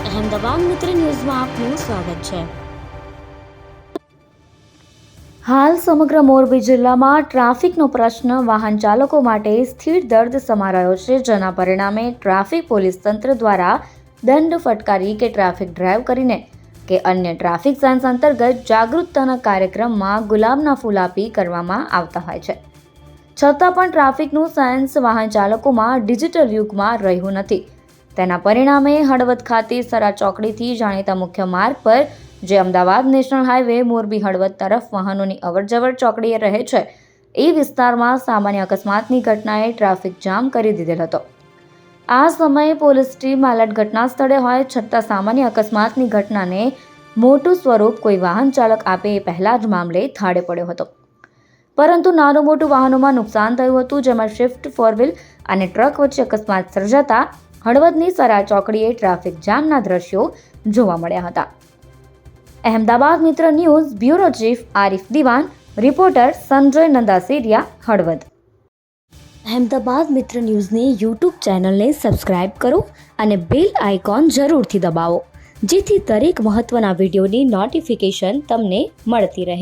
અહેમદાબાદ મિત્ર ન્યૂઝમાં આપનું સ્વાગત છે। હાલ સમગ્ર મોરબી જિલ્લામાં ટ્રાફિકનો પ્રશ્ન વાહન ચાલકો માટે સ્થિર દર્દ સમા રહ્યો છે, જેના પરિણામે ટ્રાફિક પોલીસ તંત્ર દ્વારા દંડ ફટકારી કે ટ્રાફિક ડ્રાઈવ કરીને કે અન્ય ટ્રાફિક સાયન્સ અંતર્ગત જાગૃતતાના કાર્યક્રમમાં ગુલાબના ફૂલ આપી કરવામાં આવતા હોય છે। છતાં પણ ટ્રાફિકનું સાયન્સ વાહન ચાલકોમાં ડિજિટલ યુગમાં રહ્યું નથી। તેના પરિણામે હળવદ ખાતે સરા ચોકડીથી જાણીતા મુખ્ય માર્ગ પર, જે અમદાવાદ નેશનલ હાઈવે મોરબી હળવદ તરફ વાહનોની અવરજવર ચોકડીએ રહે છે, એ વિસ્તારમાં સામાન્ય અકસ્માતની ઘટનાએ ટ્રાફિક જામ કરી દીધેલ હતો। આ સમયે પોલીસ ટીમ એલર્ટ ઘટના સ્થળે હોય છતાં સામાન્ય અકસ્માતની ઘટનાને મોટું સ્વરૂપ કોઈ વાહન ચાલક આપે એ પહેલા જ મામલે થાળે પડ્યો હતો, પરંતુ નાનું મોટું વાહનોમાં નુકસાન થયું હતું, જેમાં સ્વિફ્ટ 4 વ્હીલ અને ટ્રક વચ્ચે અકસ્માત સર્જાતા હળવદની સરા ચોકડીએ ટ્રાફિક જામના દ્રશ્યો જોવા મળ્યા હતા। અહેમદાબાદ મિત્ર news bureau chief Arif Diwan, reporter Sanjay Nandaseriya, Halvad. Ahmedabad Mitra ન્યૂઝની યુટ્યુબ ચેનલને સબસ્ક્રાઇબ કરો અને બેલ આઇકોન જરૂરથી દબાવો, જેથી દરેક મહત્વના વિડીયોની નોટિફિકેશન તમને મળતી રહે।